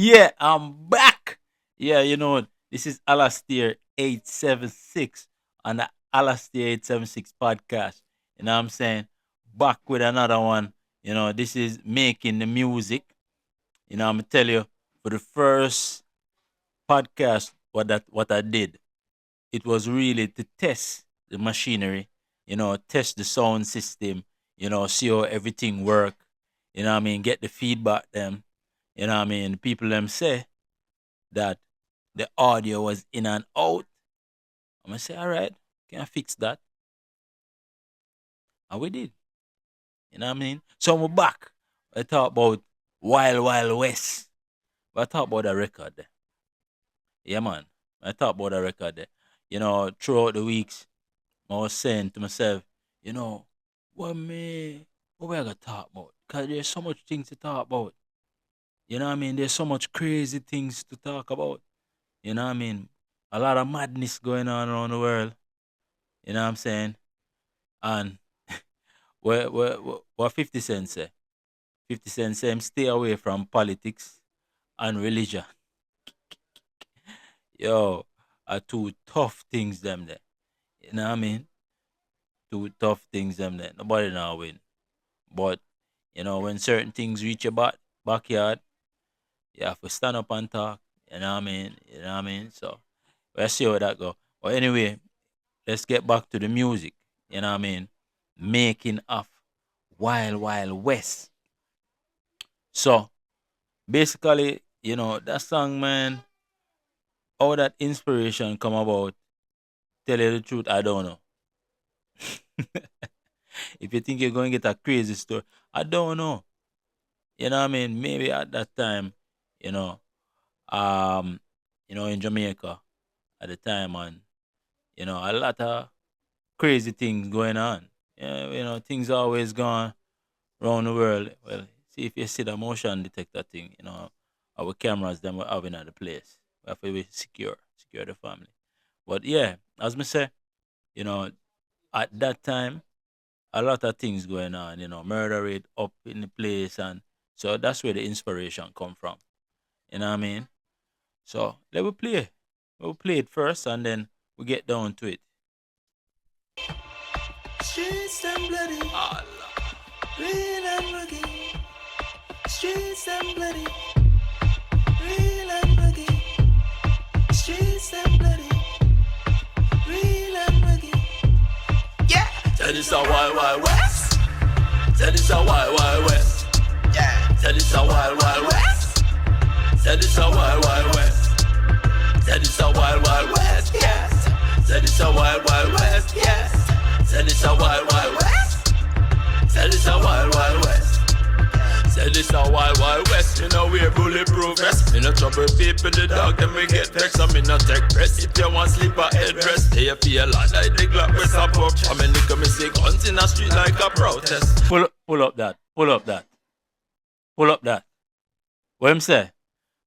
Yeah, I'm back. Yeah, this is Alastair876 on the Alastair876 podcast. You know what I'm saying? Back with another one. This is making the music. I'm gonna tell you for the first podcast what I did. It was really to test the machinery, test the sound system, see how everything work. What I mean? Get the feedback them. What I mean? People them say that the audio was in and out. I'm gonna say, all right, can I fix that? And we did. You know what I mean? So we're back. I talk about Wild Wild West. But I talk about the record there. Yeah, man. I talk about the record there. Throughout the weeks, I was saying to myself, you know, what we gonna talk about? Cause there's so much things to talk about. You know what I mean? There's so much crazy things to talk about. You know what I mean? A lot of madness going on around the world. You know what I'm saying? And what 50 Cent say? 50 Cent say him stay away from politics and religion. Yo, are two tough things them there. You know what I mean? Two tough things them there. Nobody now win. But when certain things reach your backyard, you have to stand up and talk. You know what I mean? You know what I mean? So we'll see how that go. But anyway, let's get back to the music. You know what I mean? Making of Wild Wild West. So basically, that song, man, how that inspiration come about, tell you the truth, I don't know. If you think you're going to get a crazy story, I don't know. You know what I mean? Maybe at that time, you know, um, in Jamaica at the time, and a lot of crazy things going on. Yeah, things always gone around the world. Well, see if you see the motion detector thing, our cameras them we having at the place. We have to be secure the family. But yeah, as me say, you know, at that time, a lot of things going on, murder rate up in the place, and so that's where the inspiration come from. You know what I mean? So let we play. We'll play it first and then we get down to it. Streets and bloody, real and rugged. Streets and bloody, real and rugged. Streets and bloody, real and rugged. Yeah, that is a wild wild west. That is a wild wild west. Yeah, that is a wild wild west. That is a wild wild west. That is a wild wild west. Yes, that is a wild wild west. Yes. Said it's a wild wild west. Said it's a wild wild west. Said it's a wild wild west. You know we're bulletproof vest. Me no trouble people, the dog them we get vexed. I me no take press. If you want sleep at headrest, stay feel like the Glock with a pop. I mean look at me see guns in the street like a protest. Pull up that. Pull up that. Pull up that. What him say?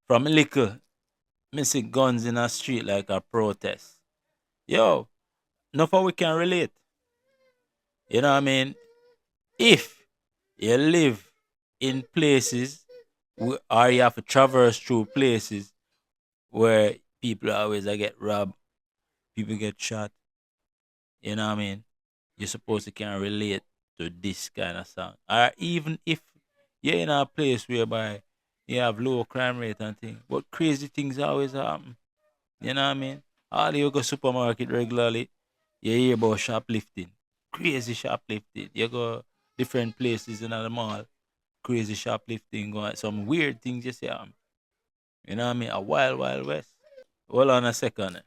From a little, me see guns in the street like a protest. Yo, enough of we can relate. You know what I mean? If you live in places or you have to traverse through places where people always get robbed, people get shot, you know what I mean? You're supposed to can relate to this kind of song. Or even if you're in a place whereby you have low crime rate and things, but crazy things always happen. You know what I mean? All you go supermarket regularly, you hear about shoplifting, crazy shoplifting. You go different places in the mall, crazy shoplifting, going some weird things you see. You know what I mean? A wild, wild west. Hold on a second.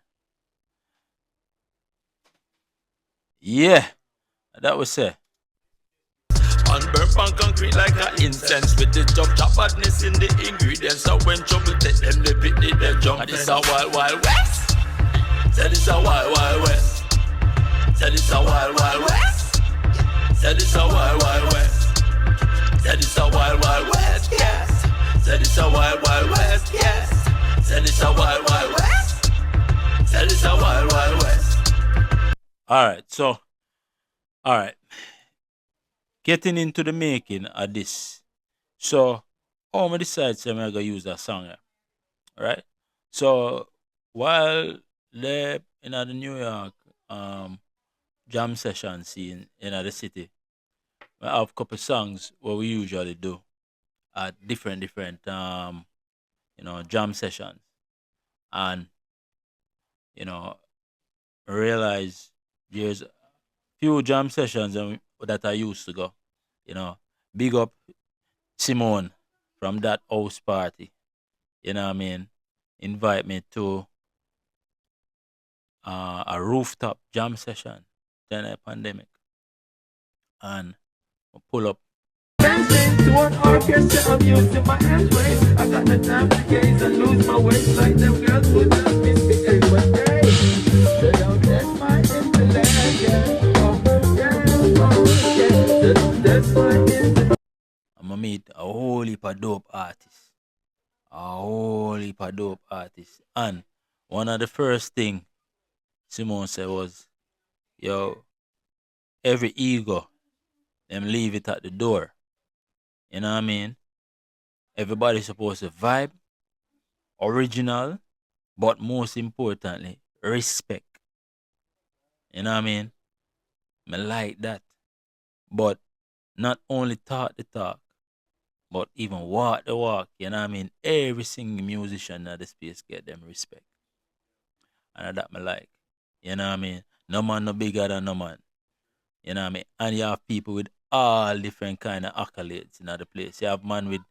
Yeah, that was it. On burnt on concrete like an incense with the chop badness in the ingredients. So when trouble take them, they pick it, they jump. And it's a wild, wild west. Said it's a wild, wild west. Said it's a wild, wild west. Said it's a wild, wild west. Said it's a wild, wild west, yes. Said it's a wild, wild west, yes. Said it's a wild, wild west. Said it's a wild, wild west. All right. Getting into the making of this. So, how I decide I'm going to use that song? right? So while they in the New York um jam session scene in the city, we have a couple songs what we usually do at different jam sessions, and you know realize there's few jam sessions that I used to go. You know, big up Simone from that house party. You know what I mean? Invite me to a rooftop jam session during the pandemic, and I pull up. Dancing to an orchestra, I'm using my hands raised. I got the time to gaze and lose my waist like them girls who just misbehave. But hey, they don't test my intellect, yeah. Oh, yeah, oh, yeah. That's my intellect. I'm gonna meet a whole heap of dope artists, and one of the first thing Simone said was, "Yo, every ego, them leave it at the door." You know what I mean? Everybody's supposed to vibe, original, but most importantly, respect. You know what I mean? I like that. But not only talk the talk, but even walk the walk. You know what I mean? Every single musician at the space get them respect. And that me like. You know what I mean? No man no bigger than no man. You know what I mean? And you have people with all different kind of accolades in the place. You have man with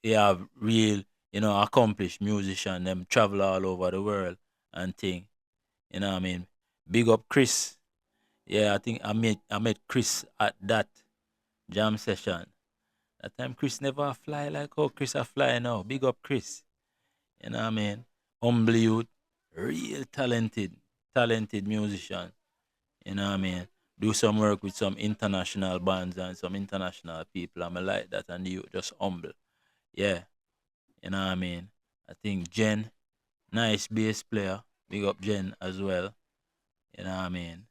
you have real, accomplished musician, them travel all over the world and thing. You know what I mean? Big up Chris. Yeah, I think I met Chris at that jam session. That time Chris never fly like how Chris a fly now. Big up Chris. You know what I mean? Humble youth, real talented musician. You know what I mean? Do some work with some international bands and some international people. I'm like that, and you just humble. Yeah, you know what I mean? I think Jen, nice bass player. Big up Jen as well. You know what I mean?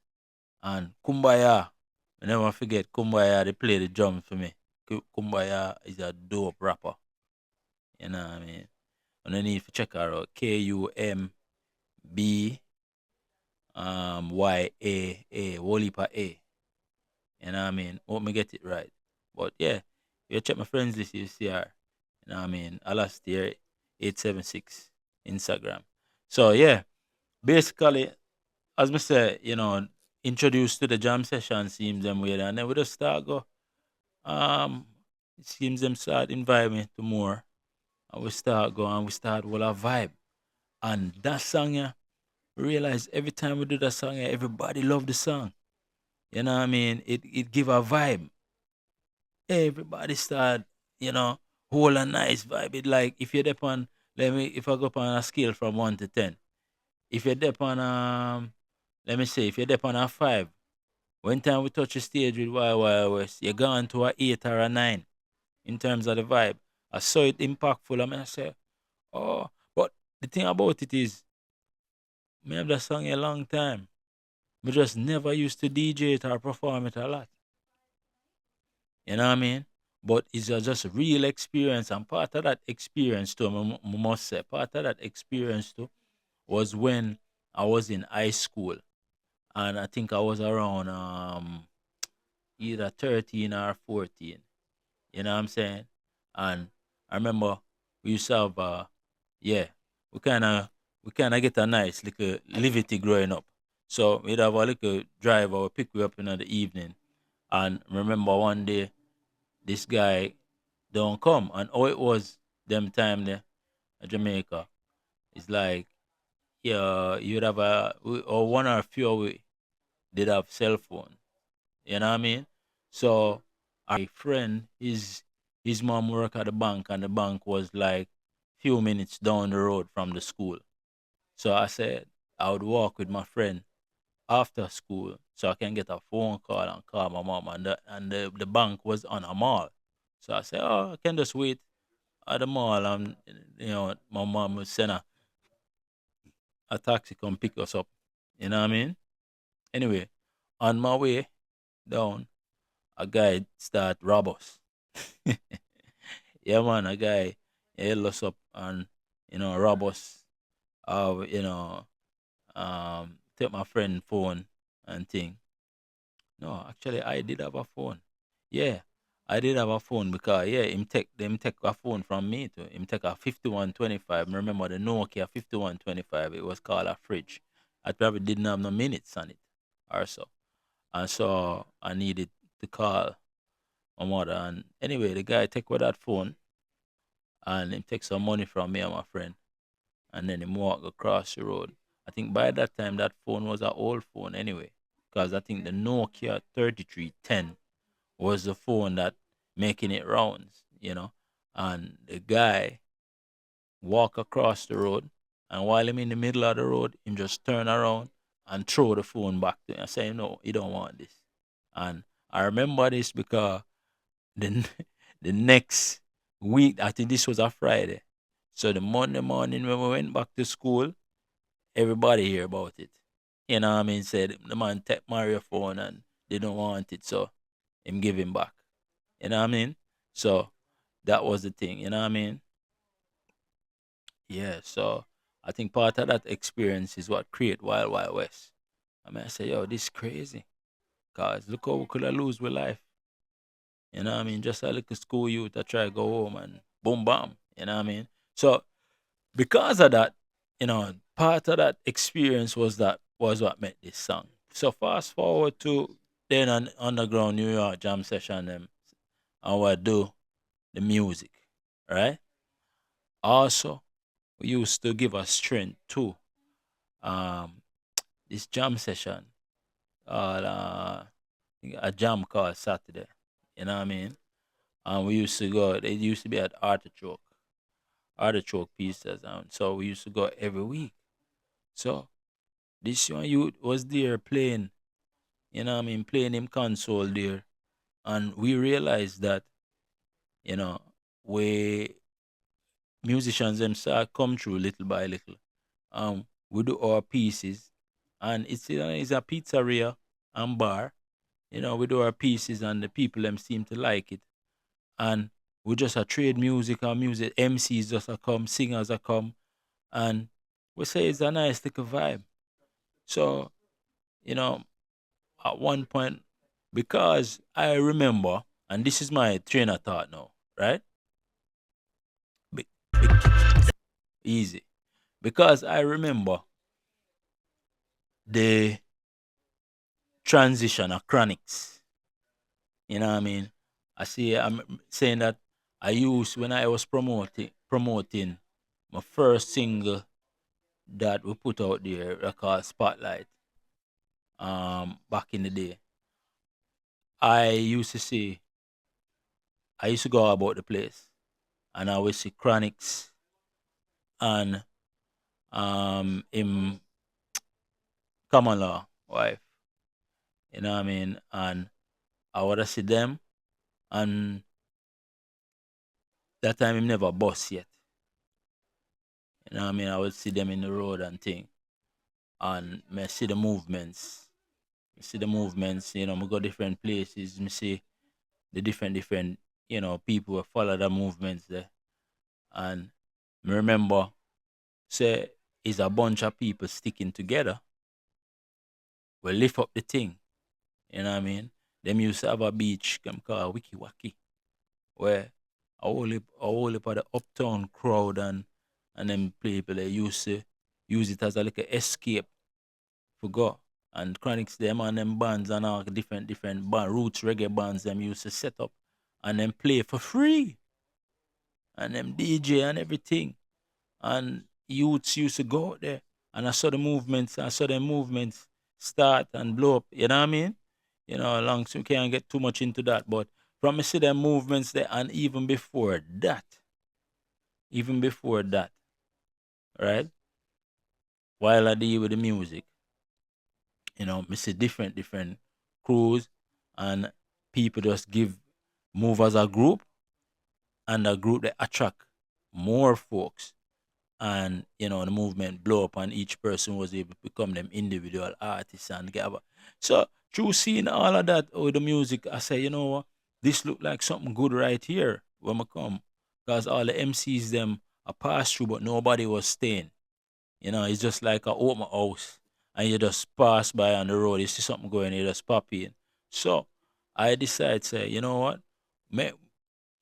And Kumbaya. I never forget Kumbaya, they play the drums for me. Kumbaya is a dope rapper. You know what I mean? And I need to check her out. Kumba Wolipa A. You know what I mean? Hope me get it right. But yeah, you check my friends list, you see her. You know what I mean? Alastair876 Instagram. So yeah, basically, as I say, introduced to the jam session seems them way, and then we just start go. Um, it seems them start invite me to more, and we start going, we start with a vibe, and that song, yeah, we realize every time we do that song, yeah, everybody love the song. You know what I mean? It give a vibe. Everybody start, you know, hold a nice vibe. It like if you're up on, if I go up on a scale from 1 to 10, if you're up on let me say if you're up on a 5, when time we touch the stage with YYOS, you're going to a 8 or a 9 in terms of the vibe. I saw it impactful. I mean, I say, oh, but the thing about it is, me have that song a long time. Me just never used to DJ it or perform it a lot. You know what I mean? But it's just a real experience, and part of that experience too, I must say, part of that experience too was when I was in high school, and I think I was around either 13 or 14. You know what I'm saying? And I remember we used to have yeah, we kinda get a nice little liberty growing up. So we'd have a little driver will pick me up in the evening. And remember one day this guy don't come, and all it was them time there in Jamaica. It's like, yeah, you'd have or one or a few of we did have cell phone. You know what I mean? So our friend, his mom worked at the bank, and the bank was like few minutes down the road from the school. So I said I would walk with my friend after school so I can get a phone call and call my mom, and the bank was on a mall. So I said, oh, I can just wait at the mall, and my mom would send a taxi come pick us up. You know what I mean? Anyway, on my way down, a guy start rob us. Yeah, man, a guy held us up, and rob us, or take my friend phone and thing. No, actually, I did have a phone. Yeah, I did have a phone because yeah, him take a phone from me too. Him take a 5125. Remember the Nokia 5125? It was called a fridge. I probably didn't have no minutes on it, or so. And so I needed to call my mother. And anyway, the guy take with that phone and him take some money from me and my friend, and then him walk across the road. I think by that time that phone was an old phone anyway, because I think the Nokia 3310 was the phone that making it rounds. And the guy walk across the road, and while I'm in the middle of the road, him just turn around and throw the phone back to me and say, "No, you don't want this." And I remember this because the the next week, I think this was a Friday, so the Monday morning when we went back to school, everybody hear about it. You know what I mean? Said the man take Mario phone and they don't want it, so him give him back. You know what I mean? So that was the thing. You know what I mean? Yeah. So I think part of that experience is what create Wild Wild West. I mean, I say, yo, this crazy. Cause look how we could have lose with life. You know what I mean? Just a little school youth that try to go home and boom bam. You know what I mean? So because of that, part of that experience was what made this song. So fast forward to then an underground New York jam session and what do the music, right? Also, we used to give us strength too. Um, this jam session, a jam called Saturday. You know what I mean? And we used to go. It used to be at artichoke pieces, and so we used to go every week. So this young youth was there playing. You know what I mean? Playing him console there, and we realized that you know we musicians them start come through little by little. We do our pieces, and it's a pizzeria and bar. We do our pieces, and the people them seem to like it. And we just a trade music and music. MCs just a come, singers a come, and we say it's a nice little vibe. So you know, at one point, because I remember, and this is my train of thought now, right? Be- Easy, because I remember the transition of Chronnix. You know what I mean? I'm saying that I used when I was promoting my first single that we put out there, called Spotlight. Back in the day, I used to see, I used to go about the place, and I would see Chronics and him Kamala wife. You know what I mean? And I would see them, and that time him never bust yet. You know what I mean? I would see them in the road and thing, and me see the movements. Me see the movements. Me go different places. Me see the different people who follow the movements there, and me remember say it's a bunch of people sticking together. We lift up the thing. You know what I mean? Them used to have a beach them called Wiki Waki, where a whole heap of the uptown crowd and them people they used to use it as a like a escape for go. And Chronics them and them bands and all different band, roots reggae bands them used to set up and then play for free. And them DJ and everything. And youths used to go out there. And I saw the movements start and blow up. You know what I mean? Long so we can't get too much into that. But from me see the movements there, and even before that, right? While I deal with the music, me see different crews and people just move as a group, and a group that attract more folks, and the movement blow up, and each person was able to become them individual artists and get so through seeing all of that with the music, I say, what, this look like something good right here when I come, because all the MCs them I passed through, but nobody was staying. You know, it's just like a open house, and you just pass by on the road. You see something going, you just pop in. So I decided, say, you know what,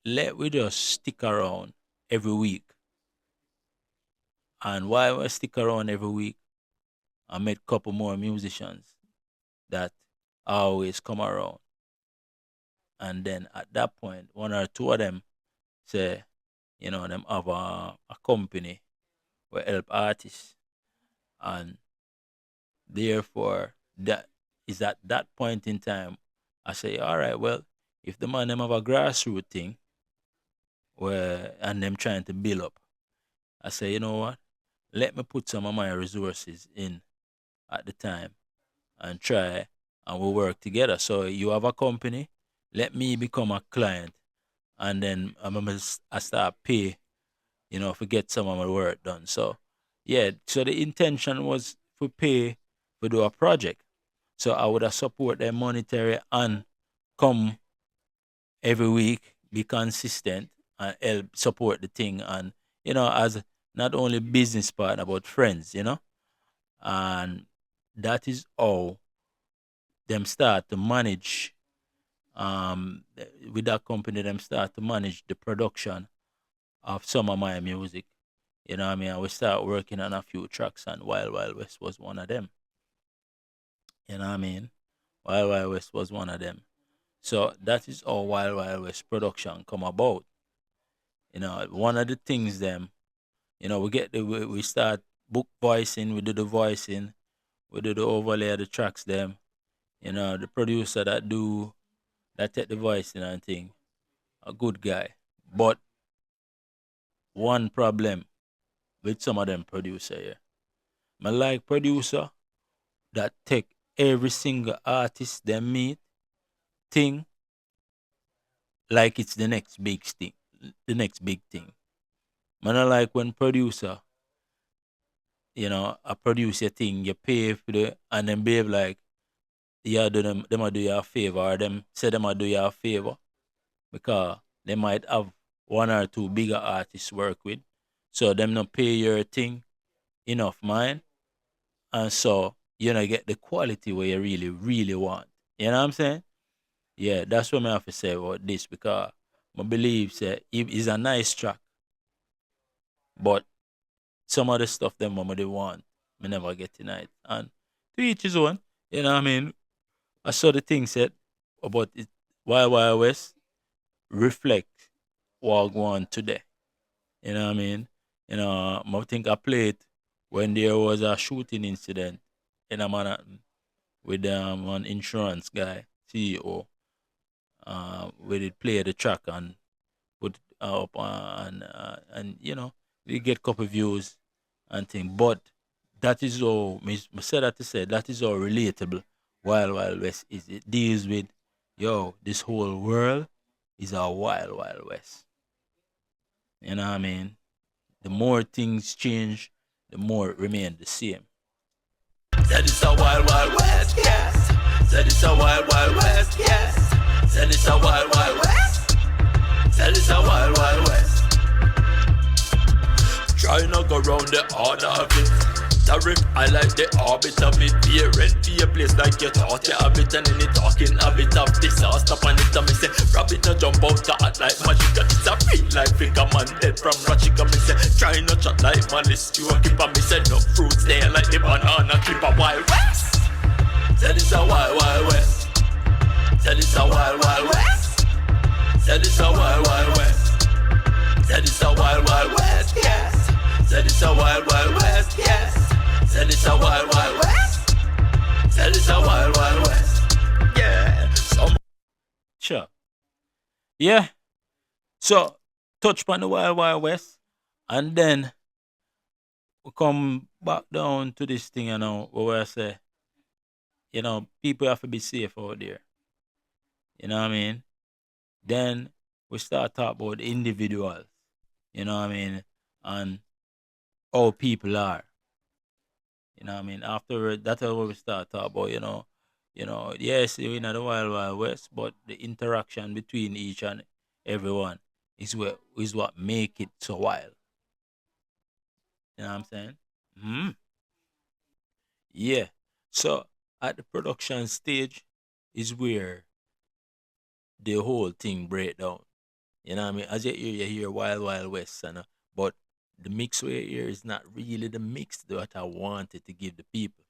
let we just stick around every week. And while I stick around every week, I met a couple more musicians that always come around. And then at that point, one or two of them say, you know, them have a company will help artists. And therefore, that is at that point in time, I say, all right, well, if the man them have a grassroots thing where and them trying to build up, I say, you know what? Let me put some of my resources in at the time and try and we'll work together. So you have a company, let me become a client and then I start pay, you know, to get some of my work done. So yeah, so the intention was to pay to do a project. So I would have support them monetary and come every week, be consistent and help support the thing and you know, as not only business partner but friends, you know. And that is how them start to manage with that company them start to manage the production of some of my music. You know what I mean? And we start working on a few tracks and Wild Wild West was one of them. You know what I mean? Wild Wild West was one of them. So that is how Wild Wild West production come about. You know, one of the things them, you know, we start book voicing, we do the voicing, we do the overlay of the tracks them, you know, the producer that take the voicing and thing, a good guy. But one problem with some of them producer here. I like producer that take every single artist they meet thing like it's the next big thing. The next big thing. Man, I like when producer, you know, a producer thing, you pay for the and then behave like yeah, do them a do you a favor or them say them a do you a favor because they might have one or two bigger artists work with. So them not pay your thing enough, man. And so you know get the quality where you really, really want. You know what I'm saying? Yeah, that's what I have to say about this because I believe say it is a nice track, but some of the stuff them mama they want, me never get tonight. And to each his own. You know what I mean? I saw the thing said about it Wild West reflect what go on today. You know what I mean? You know, I think I played when there was a shooting incident in a Manhattan with one insurance guy, CEO. We did play the track and put up and you know we get couple views and thing. But that is all me say that to say that is all relatable. Wild West is it deals with yo this whole world is a Wild West. You know what I mean? The more things change, the more it remain the same. That is a Wild West, yes. That is a Wild West, yes. That is a Wild West. That is a Wild West. Try not go round the order of it. Tariff, I like the orbit of it. Be a rent, be a place like you thought you have it. And any talking a bit of disaster on it. And me say, rabbit no jump out to act like magic. And it's a real life figure man dead from Ratchik. And me say, try not chat like malice. You a keep and me say, no fruits there like the banana clip a Wild West. That is a Wild West. That is a Wild West. That is a Wild West. That is a Wild West, yes. That is a Wild West, yes. That is a Wild West. That is a Wild West. Yeah. Sure. Yeah. So touch upon the Wild West, and then we come back down to this thing, you know, where I say, you know, people have to be safe out there. You know what I mean? Then we start talk about the individuals. You know what I mean? And how people are. You know what I mean? After that's how we start talk about, yes, you're in the Wild West, but the interaction between each and everyone is what make it so wild. You know what I'm saying? Yeah. So at the production stage is where the whole thing break down. You know what I mean? As you hear Wild Wild West, but the mix we hear is not really the mix that I wanted to give the people.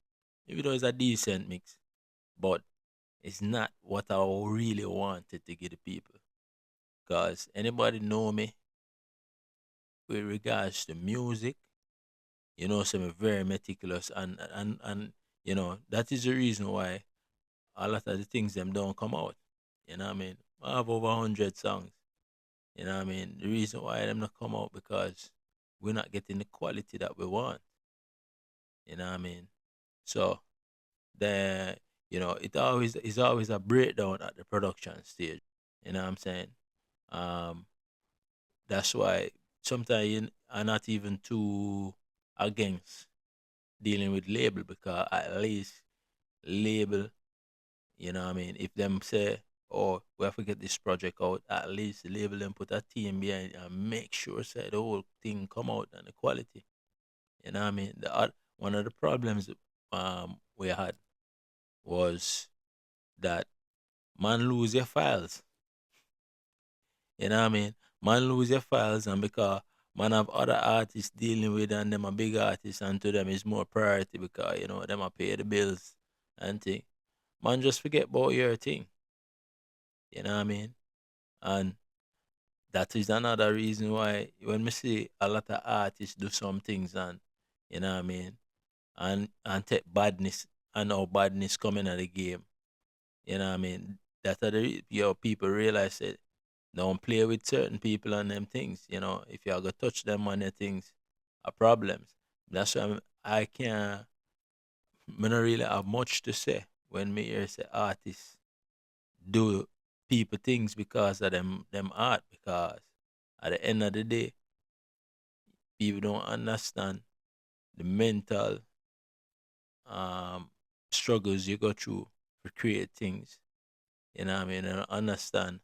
Even though it's a decent mix, but it's not what I really wanted to give the people. Cause anybody know me with regards to music, you know, so I'm very meticulous, and you know that is the reason why a lot of the things them don't come out. You know what I mean? I have over 100 songs. You know what I mean? The reason why them not come out because we're not getting the quality that we want. You know what I mean? So the it's always a breakdown at the production stage. You know what I'm saying? Um, that's why sometimes you are not even too against dealing with label because at least label, you know what I mean, if them say, oh, we have to get this project out, at least the label them put a team behind it and make sure say the whole thing come out and the quality. You know what I mean? One of the problems we had was that man lose your files. You know what I mean? Man lose your files and because man have other artists dealing with and them a big artists and to them is more priority because you know them a pay the bills and thing. Man just forget about your thing. You know what I mean? And that is another reason why when we see a lot of artists do some things and you know what I mean and take badness and how badness coming at the game. You know what I mean? That are your people realize it. Don't play with certain people on them things. You know, if you are gonna touch them on their things, are problems. That's why I can't. Me not really have much to say when me hear say artists do people things because of them art. Because at the end of the day, people don't understand the mental um struggles you go through to create things. You know what I mean? And understand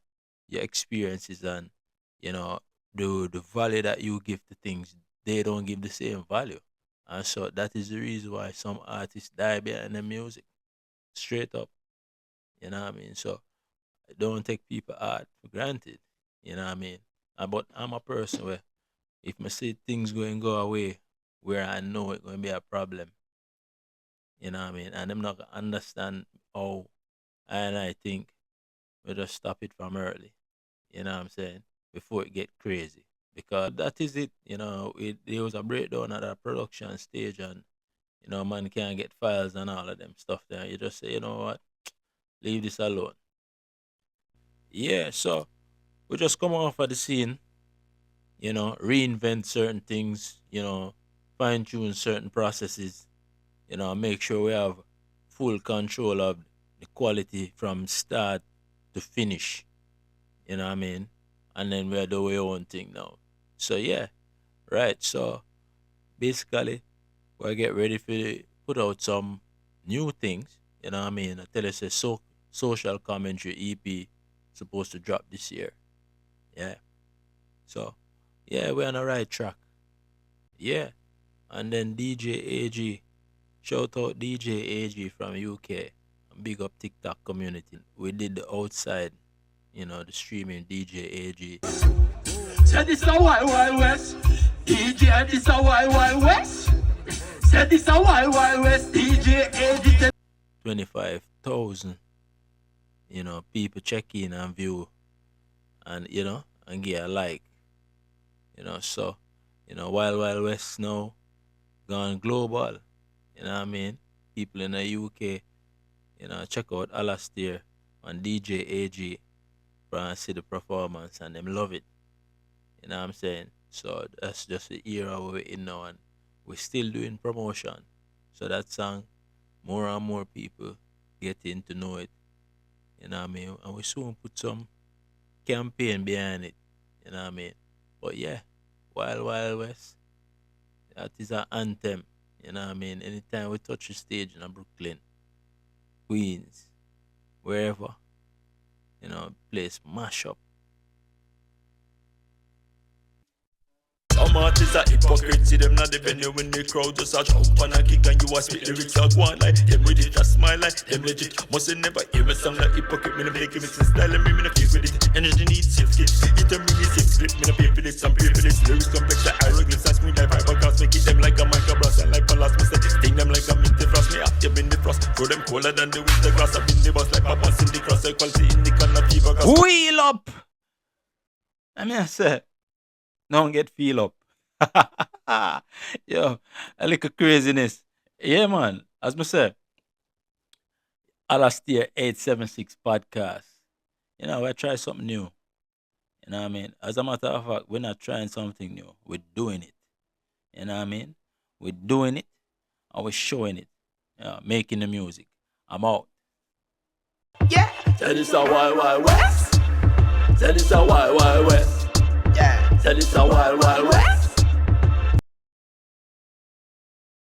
your experiences and you know the value that you give to things. They don't give the same value, and so that is the reason why some artists die behind the music. Straight up, you know what I mean? So don't take people art for granted. You know what I mean? But I'm a person where if I see things going go away where I know it's going to be a problem, you know what I mean? And I'm not gonna understand how and I think we just stop it from early. You know what I'm saying? Before it get crazy. Because that is it, you know, there was a breakdown at the production stage and you know, man can't get files and all of them stuff there. You just say, you know what, leave this alone. Yeah, so we just come off of the scene, you know, reinvent certain things, you know, fine tune certain processes, you know, make sure we have full control of the quality from start to finish. You know what I mean? And then we're doing our own thing now. So yeah, right. So basically, we get ready for put out some new things. You know what I mean? I tell you, say social commentary EP supposed to drop this year. Yeah. So yeah, we're on the right track. Yeah. And then DJ AG, shout out DJ AG from UK. Big up TikTok community. We did the outside, you know, the streaming DJ AG. Say this a wild wild west. DJ, this a wild wild west. Say this a wild wild west. DJ, edit. 25,000, you know, people check in and view and, you know, and get a like, you know, so, you know, Wild Wild West now gone global, you know what I mean? People in the UK, you know, check out Alastair and DJ AG and see the performance and them love it, you know what I'm saying? So that's just the era we're in now and we're still doing promotion. So that song, more and more people getting to know it, you know what I mean? And we soon put some campaign behind it, you know what I mean? But yeah, Wild Wild West, that is an anthem, you know what I mean? Anytime we touch the stage in Brooklyn, Queens, wherever, you know, place mash up. artists are hypocrites. See them not the venue when the crowd just a jump and a kick and you a spit lyrics a go on like them with it a smile like them legit. Must never hear a song like hypocrite. Me no make it mix and style and me no feel with it. Energy needs safe skit. It a mini safe script. Me no pay for this, some pay for this. Lyrics complex like hieroglyphs and smooth like fiberglass. Make it them like a microblast and like palace. Me say sting them like a minty frost. Me active in the frost. Throw them colder than the winter grass. I've been the boss like papas in the cross. Equality in the corner fever gas. Wheel up. I mean, I say, don't get feel up. Yo, a little craziness. Yeah, man. As I say, Alastair876 podcast. You know, we try something new. You know what I mean? As a matter of fact, we're not trying something new. We're doing it. You know what I mean? We're doing it and we're showing it. Making the music. I'm out. Yeah. Tell us a wild west. Tell us a wild west. Yeah. Tell us a wild west.